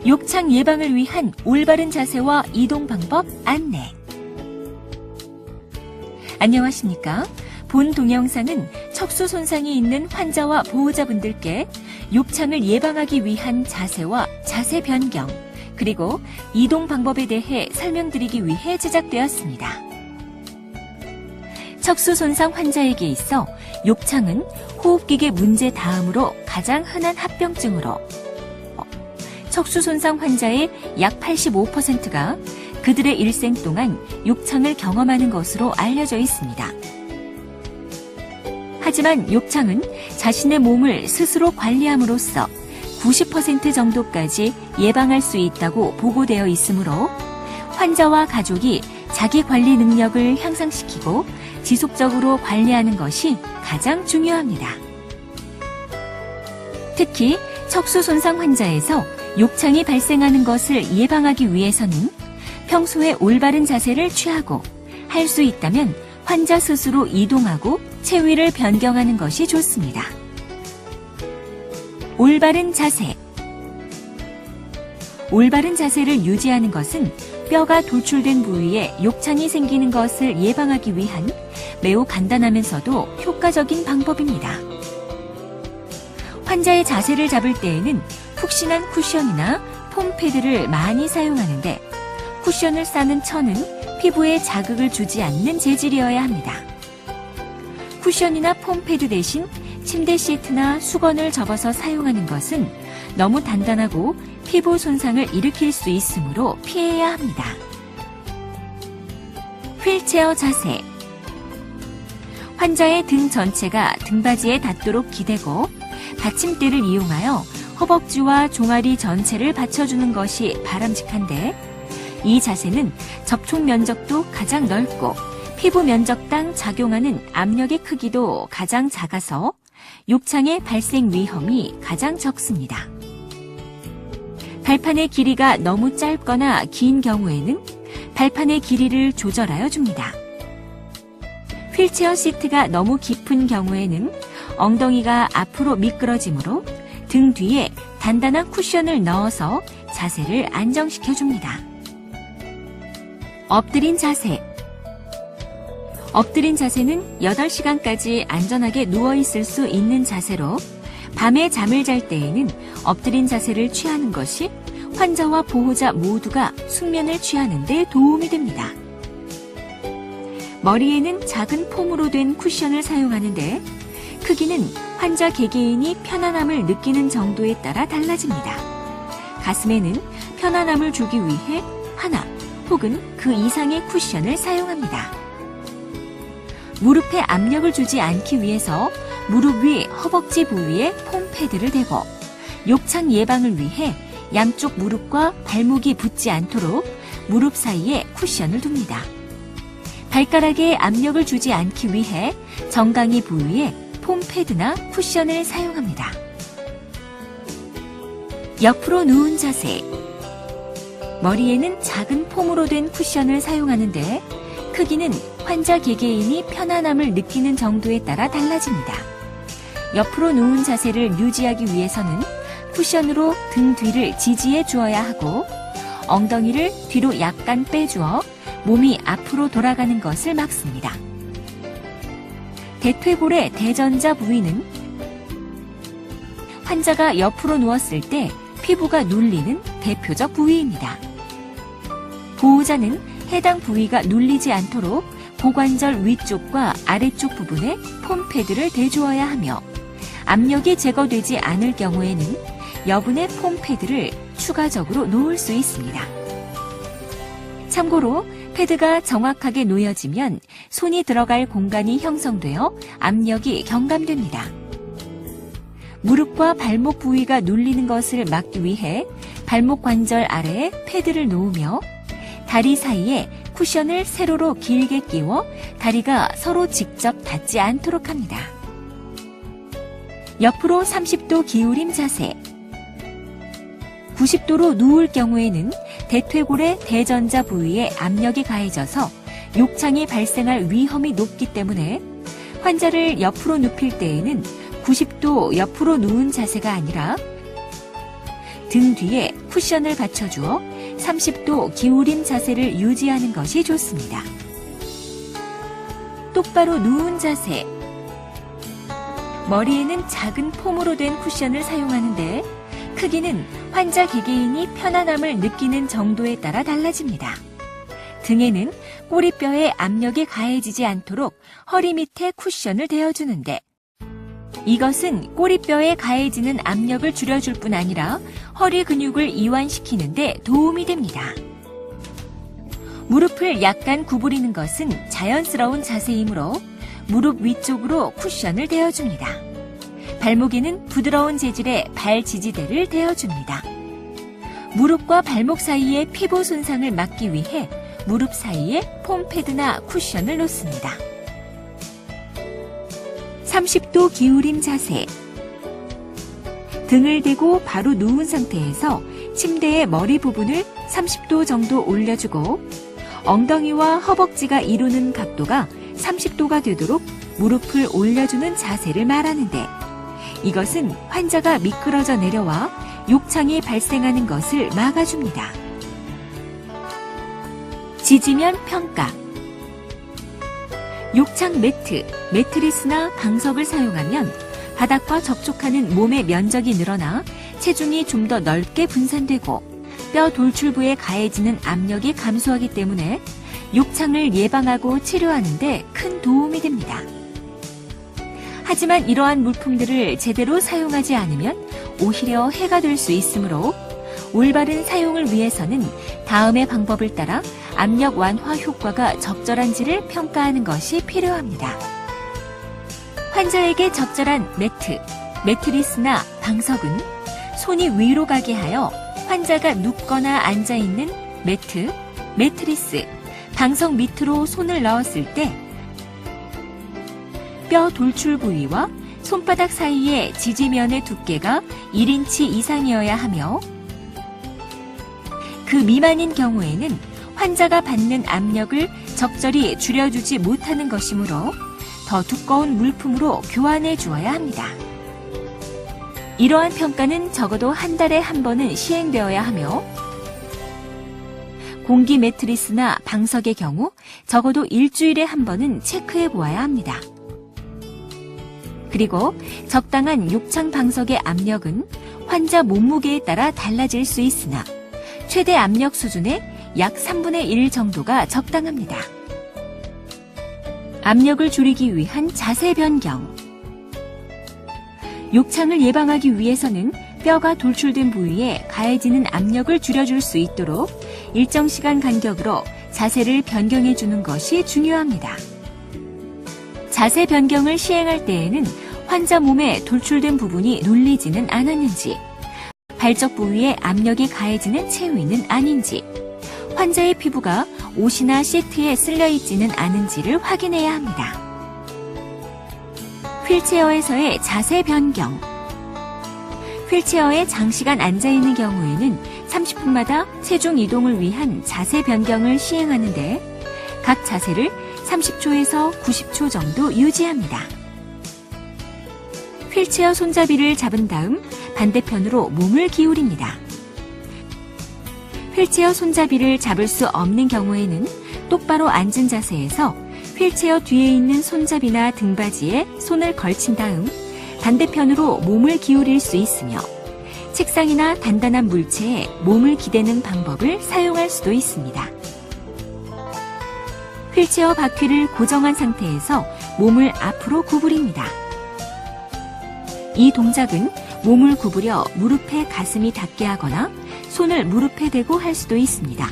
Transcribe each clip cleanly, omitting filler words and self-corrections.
욕창 예방을 위한 올바른 자세와 이동 방법 안내. 안녕하십니까? 본 동영상은 척수 손상이 있는 환자와 보호자분들께 욕창을 예방하기 위한 자세와 자세 변경, 그리고 이동 방법에 대해 설명드리기 위해 제작되었습니다. 척수 손상 환자에게 있어 욕창은 호흡기계 문제 다음으로 가장 흔한 합병증으로 척수 손상 환자의 약 85%가 그들의 일생 동안 욕창을 경험하는 것으로 알려져 있습니다. 하지만 욕창은 자신의 몸을 스스로 관리함으로써 90% 정도까지 예방할 수 있다고 보고되어 있으므로 환자와 가족이 자기 관리 능력을 향상시키고 지속적으로 관리하는 것이 가장 중요합니다. 특히 척수 손상 환자에서 욕창이 발생하는 것을 예방하기 위해서는 평소에 올바른 자세를 취하고 할 수 있다면 환자 스스로 이동하고 체위를 변경하는 것이 좋습니다. 올바른 자세. 올바른 자세를 유지하는 것은 뼈가 돌출된 부위에 욕창이 생기는 것을 예방하기 위한 매우 간단하면서도 효과적인 방법입니다. 환자의 자세를 잡을 때에는 푹신한 쿠션이나 폼 패드를 많이 사용하는데 쿠션을 싸는 천은 피부에 자극을 주지 않는 재질이어야 합니다. 쿠션이나 폼 패드 대신 침대 시트나 수건을 접어서 사용하는 것은 너무 단단하고 피부 손상을 일으킬 수 있으므로 피해야 합니다. 휠체어 자세. 환자의 등 전체가 등받이에 닿도록 기대고 받침대를 이용하여 허벅지와 종아리 전체를 받쳐주는 것이 바람직한데 이 자세는 접촉 면적도 가장 넓고 피부 면적당 작용하는 압력의 크기도 가장 작아서 욕창의 발생 위험이 가장 적습니다. 발판의 길이가 너무 짧거나 긴 경우에는 발판의 길이를 조절하여 줍니다. 휠체어 시트가 너무 깊은 경우에는 엉덩이가 앞으로 미끄러지므로 등 뒤에 단단한 쿠션을 넣어서 자세를 안정시켜줍니다. 엎드린 자세. 엎드린 자세는 8시간까지 안전하게 누워있을 수 있는 자세로 밤에 잠을 잘 때에는 엎드린 자세를 취하는 것이 환자와 보호자 모두가 숙면을 취하는 데 도움이 됩니다. 머리에는 작은 폼으로 된 쿠션을 사용하는데 크기는 환자 개개인이 편안함을 느끼는 정도에 따라 달라집니다. 가슴에는 편안함을 주기 위해 하나 혹은 그 이상의 쿠션을 사용합니다. 무릎에 압력을 주지 않기 위해서 무릎 위 허벅지 부위에 폼 패드를 대고 욕창 예방을 위해 양쪽 무릎과 발목이 붙지 않도록 무릎 사이에 쿠션을 둡니다. 발가락에 압력을 주지 않기 위해 정강이 부위에 폼 패드나 쿠션을 사용합니다. 옆으로 누운 자세. 머리에는 작은 폼으로 된 쿠션을 사용하는데 크기는 환자 개개인이 편안함을 느끼는 정도에 따라 달라집니다. 옆으로 누운 자세를 유지하기 위해서는 쿠션으로 등 뒤를 지지해 주어야 하고 엉덩이를 뒤로 약간 빼주어 몸이 앞으로 돌아가는 것을 막습니다. 대퇴골의 대전자 부위는 환자가 옆으로 누웠을 때 피부가 눌리는 대표적 부위입니다. 보호자는 해당 부위가 눌리지 않도록 고관절 위쪽과 아래쪽 부분에 폼 패드를 대주어야 하며 압력이 제거되지 않을 경우에는 여분의 폼 패드를 추가적으로 놓을 수 있습니다. 참고로 패드가 정확하게 놓여지면 손이 들어갈 공간이 형성되어 압력이 경감됩니다. 무릎과 발목 부위가 눌리는 것을 막기 위해 발목 관절 아래에 패드를 놓으며 다리 사이에 쿠션을 세로로 길게 끼워 다리가 서로 직접 닿지 않도록 합니다. 옆으로 30도 기울임 자세. 90도로 누울 경우에는 대퇴골의 대전자 부위에 압력이 가해져서 욕창이 발생할 위험이 높기 때문에 환자를 옆으로 눕힐 때에는 90도 옆으로 누운 자세가 아니라 등 뒤에 쿠션을 받쳐주어 30도 기울임 자세를 유지하는 것이 좋습니다. 똑바로 누운 자세. 머리에는 작은 폼으로 된 쿠션을 사용하는데 크기는 환자 개개인이 편안함을 느끼는 정도에 따라 달라집니다. 등에는 꼬리뼈에 압력이 가해지지 않도록 허리 밑에 쿠션을 대어주는데 이것은 꼬리뼈에 가해지는 압력을 줄여줄 뿐 아니라 허리 근육을 이완시키는 데 도움이 됩니다. 무릎을 약간 구부리는 것은 자연스러운 자세이므로 무릎 위쪽으로 쿠션을 대어줍니다. 발목에는 부드러운 재질의 발 지지대를 대어줍니다. 무릎과 발목 사이의 피부 손상을 막기 위해 무릎 사이에 폼 패드나 쿠션을 놓습니다. 30도 기울임 자세. 등을 대고 바로 누운 상태에서 침대의 머리 부분을 30도 정도 올려주고 엉덩이와 허벅지가 이루는 각도가 30도가 되도록 무릎을 올려주는 자세를 말하는데 이것은 환자가 미끄러져 내려와 욕창이 발생하는 것을 막아줍니다. 지지면 평가. 욕창 매트, 매트리스나 방석을 사용하면 바닥과 접촉하는 몸의 면적이 늘어나 체중이 좀 더 넓게 분산되고 뼈 돌출부에 가해지는 압력이 감소하기 때문에 욕창을 예방하고 치료하는 데 큰 도움이 됩니다. 하지만 이러한 물품들을 제대로 사용하지 않으면 오히려 해가 될 수 있으므로 올바른 사용을 위해서는 다음의 방법을 따라 압력 완화 효과가 적절한지를 평가하는 것이 필요합니다. 환자에게 적절한 매트, 매트리스나 방석은 손이 위로 가게 하여 환자가 눕거나 앉아있는 매트, 매트리스, 방석 밑으로 손을 넣었을 때 뼈 돌출 부위와 손바닥 사이의 지지면의 두께가 1인치 이상이어야 하며 그 미만인 경우에는 환자가 받는 압력을 적절히 줄여주지 못하는 것이므로 더 두꺼운 물품으로 교환해 주어야 합니다. 이러한 평가는 적어도 한 달에 한 번은 시행되어야 하며 공기 매트리스나 방석의 경우 적어도 일주일에 한 번은 체크해 보아야 합니다. 그리고 적당한 욕창 방석의 압력은 환자 몸무게에 따라 달라질 수 있으나 최대 압력 수준의 약 3분의 1 정도가 적당합니다. 압력을 줄이기 위한 자세 변경. 욕창을 예방하기 위해서는 뼈가 돌출된 부위에 가해지는 압력을 줄여줄 수 있도록 일정 시간 간격으로 자세를 변경해 주는 것이 중요합니다. 자세 변경을 시행할 때에는 환자 몸에 돌출된 부분이 눌리지는 않았는지, 발적 부위에 압력이 가해지는 체위는 아닌지, 환자의 피부가 옷이나 시트에 쓸려 있지는 않은지를 확인해야 합니다. 휠체어에서의 자세 변경. 휠체어에 장시간 앉아있는 경우에는 30분마다 체중 이동을 위한 자세 변경을 시행하는데 각 자세를 30초에서 90초 정도 유지합니다. 휠체어 손잡이를 잡은 다음 반대편으로 몸을 기울입니다. 휠체어 손잡이를 잡을 수 없는 경우에는 똑바로 앉은 자세에서 휠체어 뒤에 있는 손잡이나 등받이에 손을 걸친 다음 반대편으로 몸을 기울일 수 있으며 책상이나 단단한 물체에 몸을 기대는 방법을 사용할 수도 있습니다. 휠체어 바퀴를 고정한 상태에서 몸을 앞으로 구부립니다. 이 동작은 몸을 구부려 무릎에 가슴이 닿게 하거나 손을 무릎에 대고 할 수도 있습니다.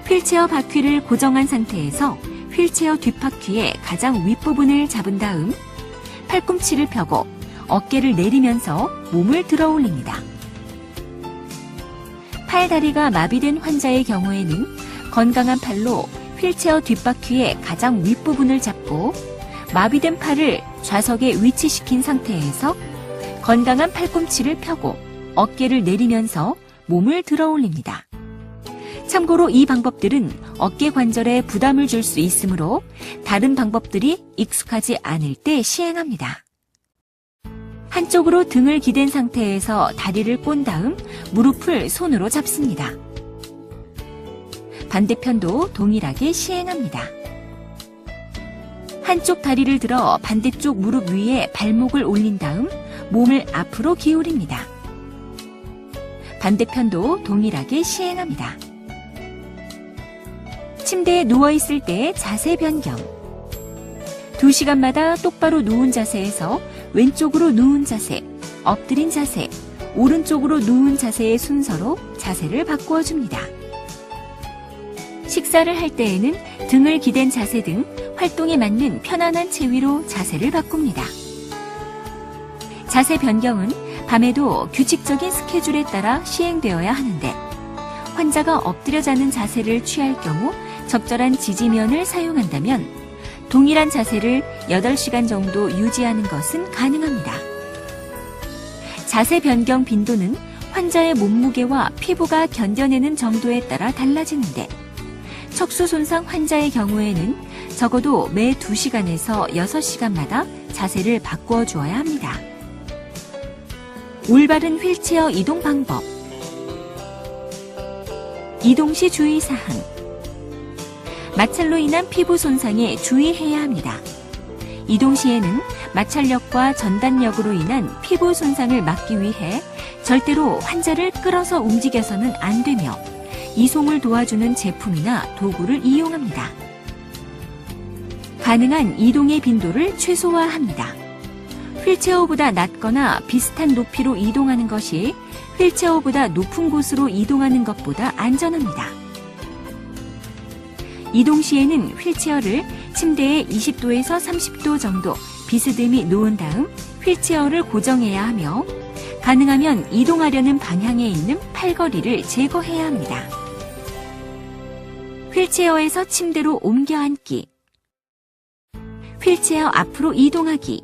휠체어 바퀴를 고정한 상태에서 휠체어 뒷바퀴의 가장 윗부분을 잡은 다음 팔꿈치를 펴고 어깨를 내리면서 몸을 들어 올립니다. 팔, 다리가 마비된 환자의 경우에는 건강한 팔로 휠체어 뒷바퀴의 가장 윗부분을 잡고 마비된 팔을 좌석에 위치시킨 상태에서 건강한 팔꿈치를 펴고 어깨를 내리면서 몸을 들어 올립니다. 참고로 이 방법들은 어깨 관절에 부담을 줄 수 있으므로 다른 방법들이 익숙하지 않을 때 시행합니다. 한쪽으로 등을 기댄 상태에서 다리를 꼰 다음 무릎을 손으로 잡습니다. 반대편도 동일하게 시행합니다. 한쪽 다리를 들어 반대쪽 무릎 위에 발목을 올린 다음 몸을 앞으로 기울입니다. 반대편도 동일하게 시행합니다. 침대에 누워있을 때의 자세 변경. 2시간마다 똑바로 누운 자세에서 왼쪽으로 누운 자세, 엎드린 자세, 오른쪽으로 누운 자세의 순서로 자세를 바꾸어 줍니다. 식사를 할 때에는 등을 기댄 자세 등 활동에 맞는 편안한 체위로 자세를 바꿉니다. 자세 변경은 밤에도 규칙적인 스케줄에 따라 시행되어야 하는데 환자가 엎드려 자는 자세를 취할 경우 적절한 지지면을 사용한다면 동일한 자세를 8시간 정도 유지하는 것은 가능합니다. 자세 변경 빈도는 환자의 몸무게와 피부가 견뎌내는 정도에 따라 달라지는데 척수 손상 환자의 경우에는 적어도 매 2시간에서 6시간마다 자세를 바꾸어 주어야 합니다. 올바른 휠체어 이동 방법. 이동 시 주의사항. 마찰로 인한 피부 손상에 주의해야 합니다. 이동 시에는 마찰력과 전단력으로 인한 피부 손상을 막기 위해 절대로 환자를 끌어서 움직여서는 안 되며 이송을 도와주는 제품이나 도구를 이용합니다. 가능한 이동의 빈도를 최소화합니다. 휠체어보다 낮거나 비슷한 높이로 이동하는 것이 휠체어보다 높은 곳으로 이동하는 것보다 안전합니다. 이동 시에는 휠체어를 침대에 20도에서 30도 정도 비스듬히 놓은 다음 휠체어를 고정해야 하며 가능하면 이동하려는 방향에 있는 팔걸이를 제거해야 합니다. 휠체어에서 침대로 옮겨 앉기. 휠체어 앞으로 이동하기.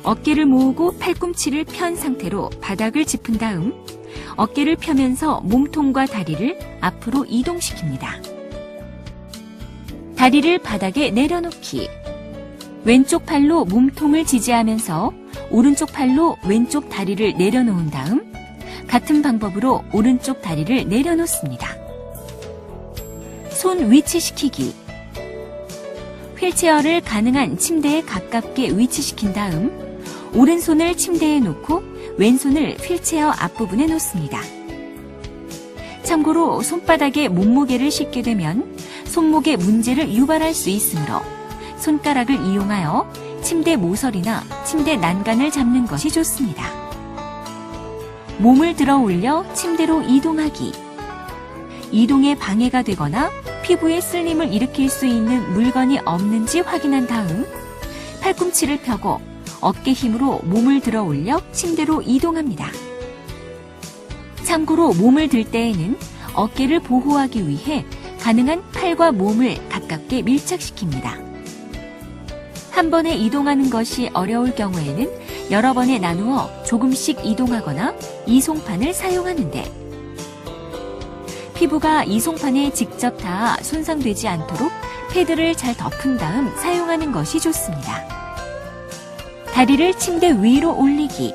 어깨를 모으고 팔꿈치를 편 상태로 바닥을 짚은 다음 어깨를 펴면서 몸통과 다리를 앞으로 이동시킵니다. 다리를 바닥에 내려놓기. 왼쪽 팔로 몸통을 지지하면서 오른쪽 팔로 왼쪽 다리를 내려놓은 다음 같은 방법으로 오른쪽 다리를 내려놓습니다. 손 위치시키기. 휠체어를 가능한 침대에 가깝게 위치시킨 다음 오른손을 침대에 놓고 왼손을 휠체어 앞부분에 놓습니다. 참고로 손바닥에 몸무게를 싣게 되면 손목에 문제를 유발할 수 있으므로 손가락을 이용하여 침대 모서리나 침대 난간을 잡는 것이 좋습니다. 몸을 들어 올려 침대로 이동하기. 이동에 방해가 되거나 피부에 쓸림을 일으킬 수 있는 물건이 없는지 확인한 다음 팔꿈치를 펴고 어깨 힘으로 몸을 들어 올려 침대로 이동합니다. 참고로 몸을 들 때에는 어깨를 보호하기 위해 가능한 팔과 몸을 가깝게 밀착시킵니다. 한 번에 이동하는 것이 어려울 경우에는 여러 번에 나누어 조금씩 이동하거나 이송판을 사용하는데 피부가 이송판에 직접 닿아 손상되지 않도록 패드를 잘 덮은 다음 사용하는 것이 좋습니다. 다리를 침대 위로 올리기.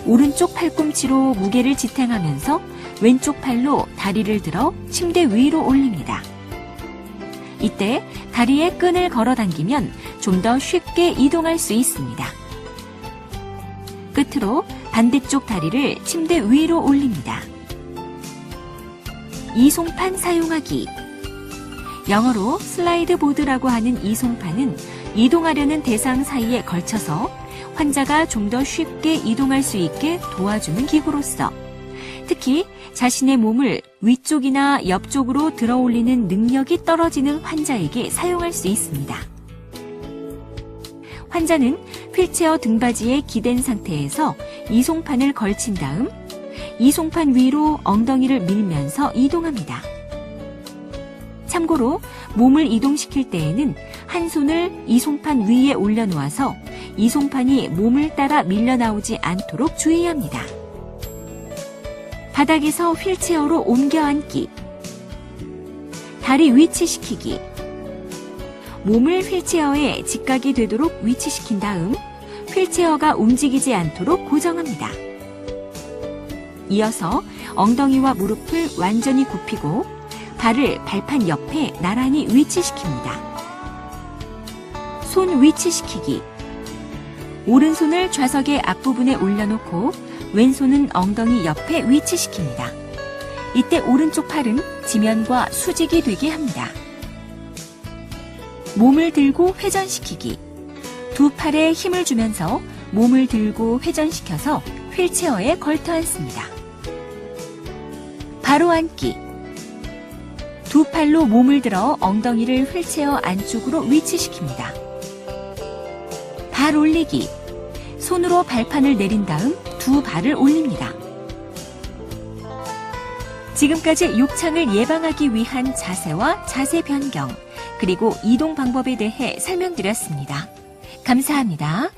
오른쪽 팔꿈치로 무게를 지탱하면서 왼쪽 팔로 다리를 들어 침대 위로 올립니다. 이때 다리에 끈을 걸어 당기면 좀 더 쉽게 이동할 수 있습니다. 끝으로 반대쪽 다리를 침대 위로 올립니다. 이송판 사용하기. 영어로 슬라이드 보드라고 하는 이송판은 이동하려는 대상 사이에 걸쳐서 환자가 좀 더 쉽게 이동할 수 있게 도와주는 기구로서 특히 자신의 몸을 위쪽이나 옆쪽으로 들어 올리는 능력이 떨어지는 환자에게 사용할 수 있습니다. 환자는 휠체어 등받이에 기댄 상태에서 이송판을 걸친 다음 이송판 위로 엉덩이를 밀면서 이동합니다. 참고로 몸을 이동시킬 때에는 한 손을 이송판 위에 올려놓아서 이송판이 몸을 따라 밀려나오지 않도록 주의합니다. 바닥에서 휠체어로 옮겨 앉기. 다리 위치시키기. 몸을 휠체어에 직각이 되도록 위치시킨 다음 휠체어가 움직이지 않도록 고정합니다. 이어서 엉덩이와 무릎을 완전히 굽히고 발을 발판 옆에 나란히 위치시킵니다. 손 위치시키기. 오른손을 좌석의 앞부분에 올려놓고 왼손은 엉덩이 옆에 위치시킵니다. 이때 오른쪽 팔은 지면과 수직이 되게 합니다. 몸을 들고 회전시키기. 두 팔에 힘을 주면서 몸을 들고 회전시켜서 휠체어에 걸터 앉습니다. 바로 앉기. 두 팔로 몸을 들어 엉덩이를 휠체어 안쪽으로 위치시킵니다. 발 올리기. 손으로 발판을 내린 다음 두 발을 올립니다. 지금까지 욕창을 예방하기 위한 자세와 자세 변경, 그리고 이동 방법에 대해 설명드렸습니다. 감사합니다.